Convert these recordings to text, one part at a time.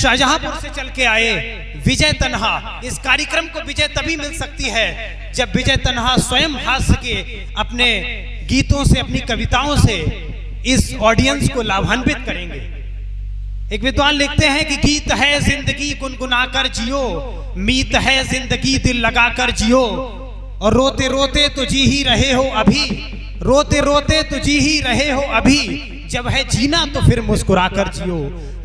शाहजहांपुर से चल के आए विजय तन्हा। इस कार्यक्रम को विजय तभी मिल सकती है जब विजय तन्हा स्वयं हास्य के अपने गीतों से, अपनी कविताओं से इस ऑडियंस को लाभान्वित करेंगे। एक विद्वान लिखते हैं कि गीत है जिंदगी गुनगुनाकर जियो, मीत है जिंदगी दिल लगाकर जियो, और रोते रोते तो जी ही रहे हो अभी, रोते रोते तो जी ही रहे हो अभी, जब है जीना तो फिर मुस्कुराकर जियो।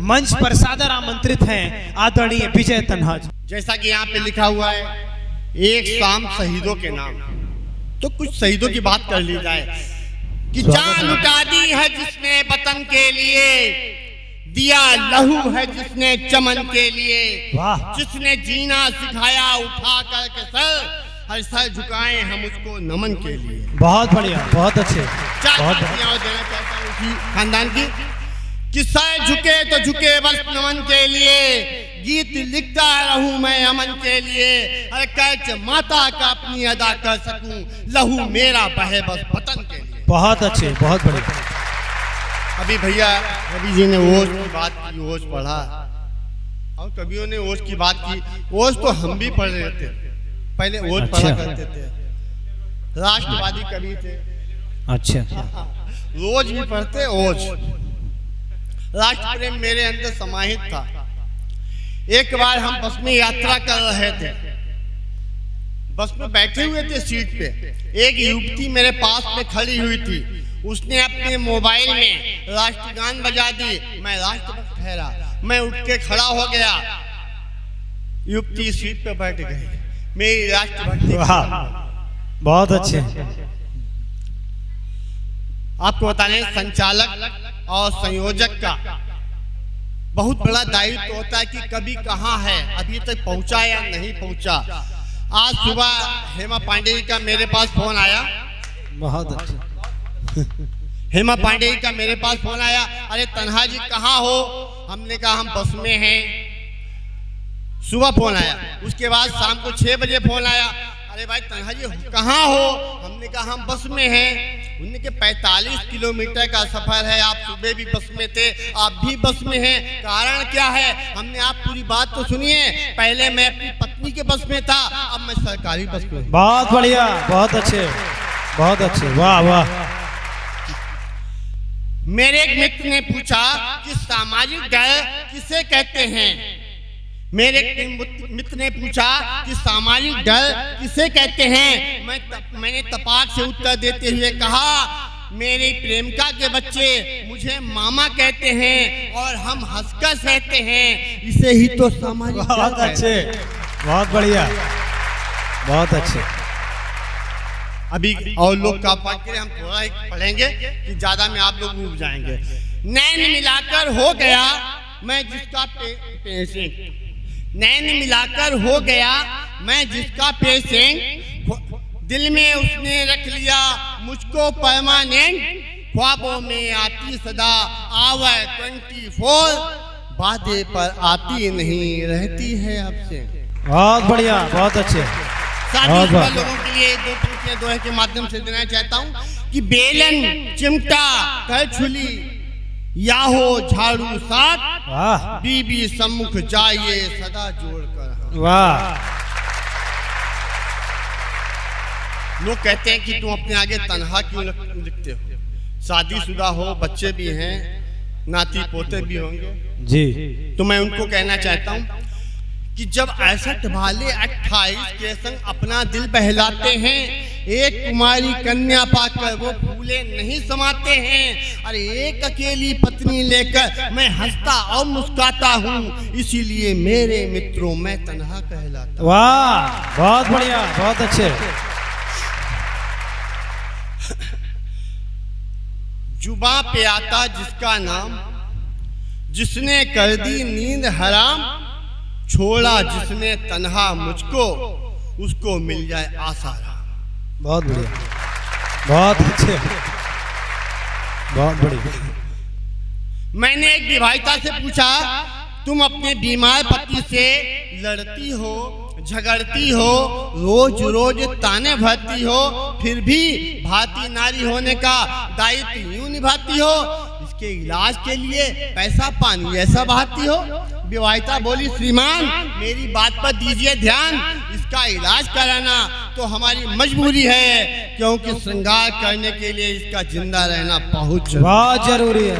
मंच पर सादर आमंत्रित हैं आदरणीय विजय तन्हा जी। जैसा कि यहाँ पे लिखा हुआ है, एक शाम शहीदों के नाम, तो कुछ शहीदों की बात कर ली जाए कि जान लुटा दी है जिसने वतन के लिए, दिया लहू है जिसने चमन के लिए, जिसने जीना सिखाया उठा करके सर, हर सर झुकाए हम उसको नमन के लिए। बहुत बढ़िया, बहुत अच्छे। बहुत देना चाहता हूँ कि खानदान की कि सर झुके तो झुके बस नमन के लिए, गीत लिखता रहूं मैं अमन के लिए, हर कर्ज माता का अपनी अदा कर सकूं, लहू मेरा बहे बस वतन के लिए। बहुत अच्छे, बहुत बढ़िया। अभी भैया रवि जी ने ओश की बात की, ओश पढ़ा, और कवियों ने ओश की बात की। ओश तो हम भी पढ़ रहे थे, पहले ओश पढ़ा करते थे, राष्ट्रवादी कवि थे। अच्छा, रोज भी पढ़ते ओश। राष्ट्र प्रेम मेरे अंदर समाहित था। एक बार हम बस में यात्रा कर रहे थे, बस में बैठे हुए थे सीट पे, एक युवती मेरे पास में खड़ी हुई थी, उसने अपने मोबाइल में राष्ट्रगान बजा दी। मैं राष्ट्रभक्त ठहरा, मैं उठ के खड़ा हो गया, युवती सीट पे बैठ गई। मेरी राष्ट्रभक्ति। बहुत अच्छे। आपको बताने, संचालक और संयोजक का बहुत बड़ा दायित्व होता है कि कभी कहाँ है, अभी तक पहुंचा या नहीं पहुंचा। आज सुबह हेमा पांडे जी का मेरे पास फोन आया। बहुत अच्छा। हेमा पांडे जी का मेरे पास फोन आया, अरे तन्हा जी कहाँ हो? हमने कहा हम बस में हैं। सुबह फोन आया, उसके बाद शाम को 6 बजे फोन आया, अरे भाई तन्हा जी कहाँ हो? हमने कहा हम बस में हैं। उन्होंने कहा 45 किलोमीटर का सफर है, आप सुबह भी बस में थे, आप भी बस में हैं, कारण क्या है? हमने आप पूरी बात तो सुनिए, पहले मैं अपनी पत्नी के बस में था, अब मैं सरकारी बस में। बहुत बढ़िया, बहुत अच्छे, बहुत अच्छे, वाह वाह। मेरे एक मित्र ने पूछा कि सामाजिक डर किसे कहते हैं? मेरे मित्र ने पूछा कि सामाजिक डर किसे कहते हैं? मैंने तपाक से उत्तर देते हुए कहा, मेरी प्रेमिका के बच्चे मुझे मामा कहते हैं और हम हंसकर सहते हैं, इसे ही तो सामाजिक डर। बहुत अच्छे, बहुत बढ़िया, बहुत अच्छे। अभी और लोग का पाठ करें, हम थोड़ा ही पढ़ेंगे कि ज्यादा में आप लोग डूब जाएंगे। नैन मिलाकर हो गया मैं जिसका पेशेंट, नैन मिलाकर हो गया मैं जिसका पेशेंट, दिल में उसने रख लिया मुझको परमानेंट, ख्वाबों में आती सदा आवे 24, वादे पर आती नहीं रहती है आपसे। बहुत बढ़िया, बहुत अच्छे। लोगों के लिए दो पंक्तियां दोहे के माध्यम से देना चाहता हूँ कि बेलन चिमटा कर छुली या हो झाड़ू साथ, बीबी सम्मुख जाइए सदा जोड़कर। वाह। लोग कहते हैं कि तुम अपने आगे तन्हा क्यों लिखते हो? शादीशुदा हो, बच्चे भी हैं, नाती पोते भी होंगे जी। तो मैं उनको कहना चाहता हूँ कि जब 68 वाले 28 के संग अपना दिल बहलाते हैं, एक कुमारी कन्या पाकर वो फूले नहीं समाते हैं। अरे एक अकेली पत्नी लेकर मैं हंसता और मुस्कुराता हूँ, इसीलिए मेरे मित्रों मैं तन्हा कहलाता। वाह, बहुत बढ़िया, बहुत अच्छे। जुबां पे आता जिसका नाम, जिसने कर दी नींद हराम, छोड़ा जिसने तन्हा मुझको, उसको मिल जाए आसाराम। बहुत बढ़िया, बहुत अच्छे, बहुत बढ़िया। मैंने एक विवाहिता से पूछा, तुम अपने बीमार पति से लड़ती हो, झगड़ती हो, रोज रोज ताने भरती हो, फिर भी भारतीय नारी होने का दायित्व यूं निभाती हो, इसके इलाज के लिए पैसा पानी ऐसा बहाती हो। विवाहिता बोली, श्रीमान मेरी बात पर दीजिए ध्यान, इसका इलाज कराना तो हमारी मजबूरी है, क्योंकि श्रृंगार करने के लिए इसका जिंदा रहना बहुत जरूरी है।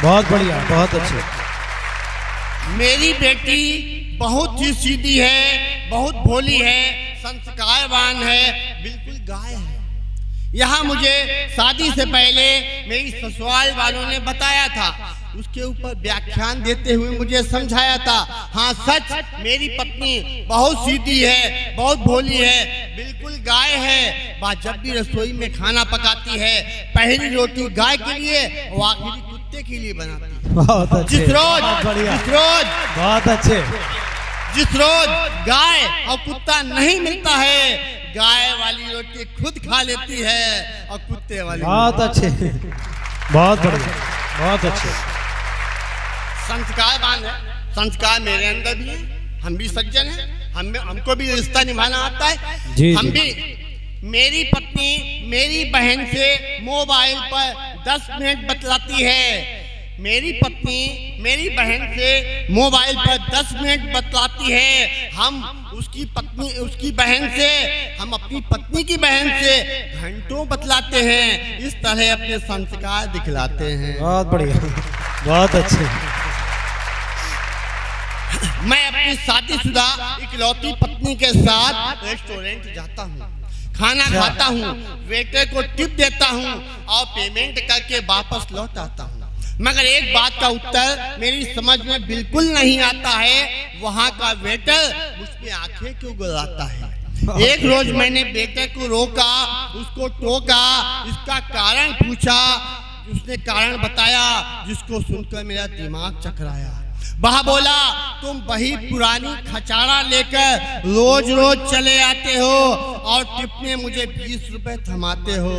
बहुत बढ़िया, बहुत अच्छे। मेरी बेटी बहुत ही सीधी है, बहुत भोली है, संस्कारवान है, बिल्कुल गाय है। यहाँ मुझे शादी से पहले मेरी ससुराल वालों ने बताया था, उसके ऊपर व्याख्यान देते हुए मुझे समझाया था, हाँ सच मेरी पत्नी बहुत सीधी है, बहुत भोली है, बिल्कुल गाय है। वह जब भी रसोई में खाना पकाती है, पहली रोटी गाय के लिए और आखिरी कुत्ते के लिए बनाती है। बहुत अच्छे, जिस रोज बहुत अच्छे, जिस रोज गाय और कुत्ता नहीं मिलता है, गाय वाली रोटी खुद खा लेती है और कुत्ते वाली। बहुत अच्छे, बहुत बढ़िया, बहुत अच्छे। संस्कारवान है, संस्कार मेरे अंदर भी है, हम भी सज्जन हैं, हमको भी रिश्ता निभाना आता है। जी, हम जी। भी, मेरी पत्नी मेरी बहन से मोबाइल पर 10 मिनट बतलाती है, मेरी पत्नी मेरी बहन से मोबाइल पर 10 मिनट बतलाती है। हम उसकी बहन से, हम अपनी पत्नी की बहन से घंटों बतलाते हैं। इस तरह अपने संस्कार दिखलाते हैं। बहुत बढ़िया, बहुत अच्छे। मैं अपनी शादीशुदा इकलौती पत्नी के साथ रेस्टोरेंट जाता हूँ, खाना खाता हूँ, वेटर को टिप देता हूँ और पेमेंट करके वापस लौट आता हूँ। मगर एक बात का उत्तर मेरी समझ में बिल्कुल नहीं आता है, वहाँ का वेटर मुझ पे आंखें क्यों गड़ाता है। एक रोज मैंने वेटर को रोका, उसको टोका, इसका कारण पूछा, उसने कारण बताया, जिसको सुनकर मेरा दिमाग चकराया। वह बोला, तुम वही पुरानी खचाड़ा लेकर रोज रोज चले आते हो और टिप में मुझे 20 रुपए थमाते हो।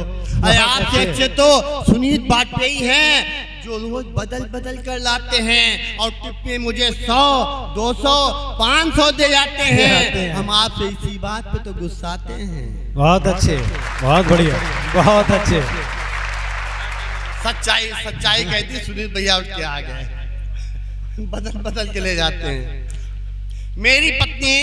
अरे आपसे अच्छे तो सुनीत वाजपेयी हैं, जो रोज बदल बदल कर लाते हैं और टिप में मुझे 100, 200, 500 दे जाते हैं। हम आपसे इसी बात पे तो गुस्साते हैं। बहुत अच्छे, बहुत बढ़िया, बहुत अच्छे। सच्चाई सच्चाई कहती, सुनीत भैया उठ के आ गए, बदल बदल के ले जाते हैं। मेरी पत्नी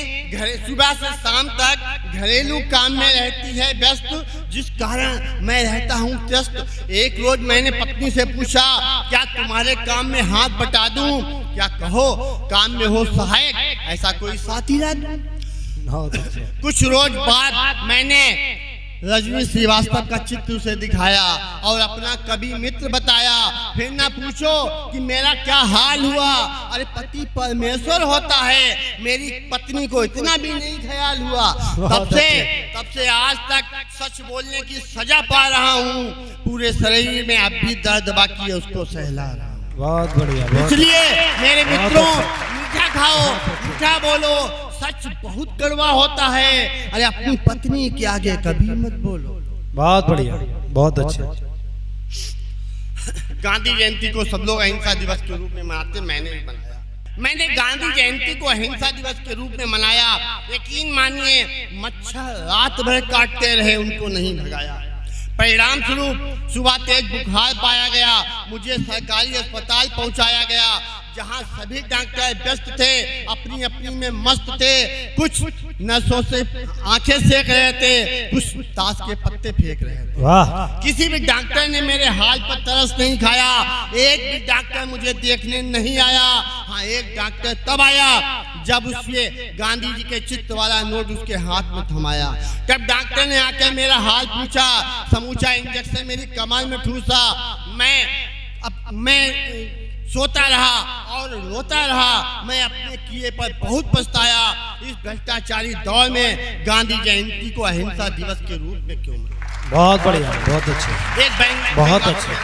सुबह से शाम तक घरेलू काम में रहती है व्यस्त, जिस कारण मैं रहता हूँ त्रस्त। एक रोज मैंने पत्नी से पूछा, क्या तुम्हारे काम में हाथ बटा दूं? क्या कहो काम में हो सहायक, ऐसा कोई साथी ला दूं? बहुत अच्छे। कुछ रोज बाद मैंने रजनी श्रीवास्तव का चित्र उसे दिखाया और अपना कवि मित्र बताया। फिर ना पूछो कि मेरा क्या हाल हुआ। अरे पति परमेश्वर होता है, मेरी पत्नी को इतना भी नहीं ख्याल हुआ। तब से आज तक सच बोलने की सजा पा रहा हूँ। पूरे शरीर में अब भी दर्द बाकी है, उसको सहला रहा हूँ। बहुत बढ़िया, इसलिए मेरे मित्रों, मीठा खाओ, मीठा बोलो, सच बहुत कड़वा होता है। अरे अपनी पत्नी के आगे कभी मत बोलो। बहुत बढ़िया, बहुत अच्छे। गांधी जयंती को सब लोग अहिंसा दिवस के रूप में मनाते, मैंने भी मनाया। मैंने गांधी जयंती को अहिंसा दिवस के रूप में मनाया। यकीन मानिए, मच्छर रात भर काटते रहे, उनको नहीं भगाया। परिणाम स्वरूप सुबह तेज बुखार पाया गया, मुझे सरकारी अस्पताल पहुंचाया गया, जहां सभी डॉक्टर व्यस्त थे, अपनी अपनी में मस्त थे। कुछ नसों से आंखें सेक रहे थे, कुछ ताश के पत्ते फेंक रहे थे। वाह। किसी भी डॉक्टर ने मेरे हाल पर तरस नहीं खाया, एक भी डॉक्टर मुझे देखने नहीं आया। हाँ, एक डॉक्टर तब आया जब उसने गांधी जी के चित्र वाला नोट उसके हाथ में थमाया। तब डॉक्टर ने आकर मेरा हाल पूछा, समूचा इंजेक्शन मेरी कमर में ठूसा। मैं सोता रहा और रोता रहा। मैं अपने किए पर बहुत पछताया। इस भ्रष्टाचारी दौर में गांधी जयंती को अहिंसा दिवस के रूप में क्यों मनाया? बहुत बढ़िया, बहुत अच्छे, एक बैंक बहुत अच्छे,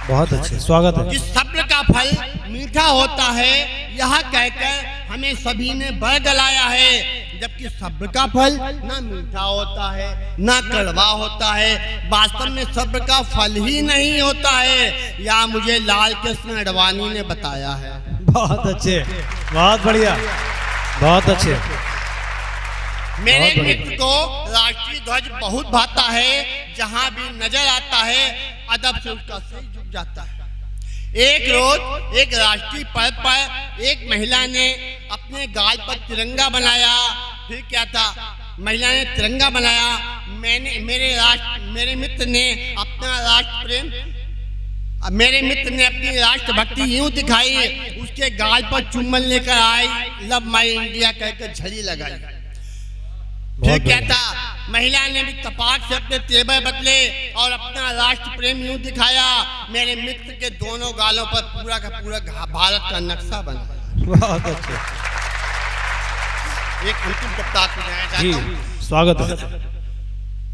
बहुत अच्छे, स्वागत है। कि सब्र का फल मीठा होता है, यह कहकर हमें सभी ने बरगलाया है। जबकि सब्र का फल ना मीठा होता है, ना कड़वा होता है। वास्तव में सब्र का फल ही नहीं होता है, या मुझे लाल कृष्ण अडवाणी ने बताया है। बहुत अच्छे, बहुत बढ़िया, बहुत अच्छे। मेरे मित्र को राष्ट्रीय ध्वज बहुत भाता है, जहाँ भी नजर आता है अदब से उसका सिर झुक जाता है। एक रोज एक राष्ट्रीय पर्व पर एक महिला ने अपने गाल पर तिरंगा बनाया। फिर क्या था, महिला ने तिरंगा बनाया। मेरे मित्र ने अपना राष्ट्र प्रेम, मेरे मित्र ने अपनी राष्ट्रभक्ति यूं दिखाई, उसके गाल पर चुम्बन लेकर आई, लव माई इंडिया कहकर झड़ी लगाई। फिर क्या था, महिला ने भी तपाक से अपने तेवर बदले और अपना राष्ट्र प्रेम यूं दिखाया। मेरे मित्र के दोनों गालों पर पूरा का पूरा भारत का नक्शा बना। बहुत अच्छे, एक अंतिम कविता सुनाया जी चाहता हूं। स्वागत है।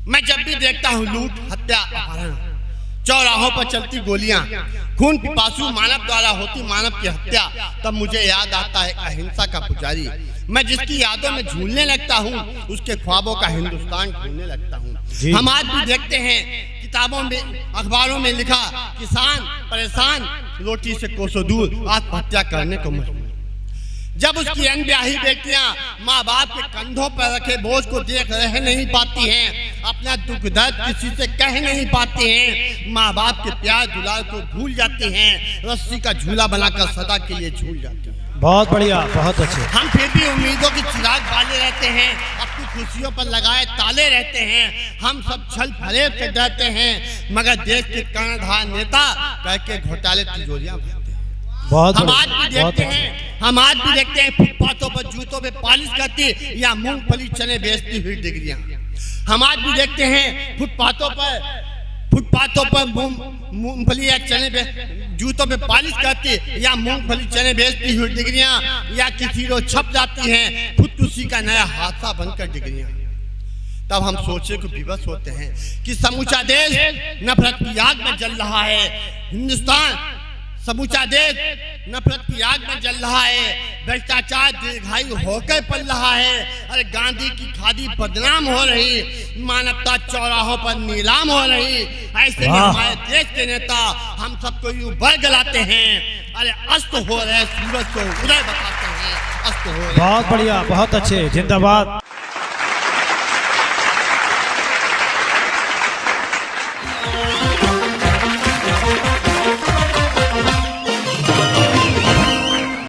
मैं जब भी देखता हूँ लूट, हत्या, अपहरण, चौराहों पर चलती गोलियां, खून पिपासु मानव द्वारा होती मानव की हत्या, तब मुझे याद आता है अहिंसा का पुजारी। मैं जिसकी यादों में झूलने लगता हूँ, उसके ख्वाबों का हिंदुस्तान ढूंढने लगता हूँ। हम आज भी देखते हैं किताबों में, अखबारों में लिखा, किसान परेशान, रोटी से कोसों दूर, आत्महत्या करने को मजबूर। जब उसकी अनब्याही बेटियां माँ बाप के कंधों पर रखे बोझ को देख रह नहीं पाती हैं, अपना दुख दर्द किसी से कह नहीं पाती हैं, माँ बाप के प्यार दुलार को भूल जाती हैं, रस्सी का झूला बनाकर सदा के लिए झूल जाती हैं। बहुत बढ़िया, बहुत अच्छे। हम फिर भी उम्मीदों की चिराग बाले रहते हैं, अपनी खुशियों पर लगाए ताले रहते हैं। हम सब छल फरेब से डरते हैं, मगर देश के कर्णधार नेता कह के घोटाले तिजोरियां भरते हैं। हम आज भी देखते हैं फुटपाथों पर जूतों पे पॉलिश करती या मूंगफली चने बेचती हुई डिग्रियां। हम आज भी देखते हैं फुटपाथों पर मूंगफली या चने जूतों पे पॉलिश करती या मूंगफली चने बेचती हुई डिग्रियां, या किसी रोज छप जाती हैं खुदकुशी का नया हादसा बनकर डिग्रियां। तब हम सोचे को विवश होते हैं कि समूचा देश नफरत की आग में जल रहा है। हिंदुस्तान समूचा देश नफरत की आग में जल रहा है, भ्रष्टाचार दीर्घायु होकर पल रहा है। अरे गांधी की खादी बदनाम हो रही, मानवता चौराहों पर नीलाम हो रही। ऐसे में हमारे देश के नेता हम सबको यूं बरगलाते हैं। अरे अस्त हो रहे सूरज को उदय बताते हैं, अस्त हो रहे। बहुत बढ़िया, बहुत अच्छे, जिंदाबाद।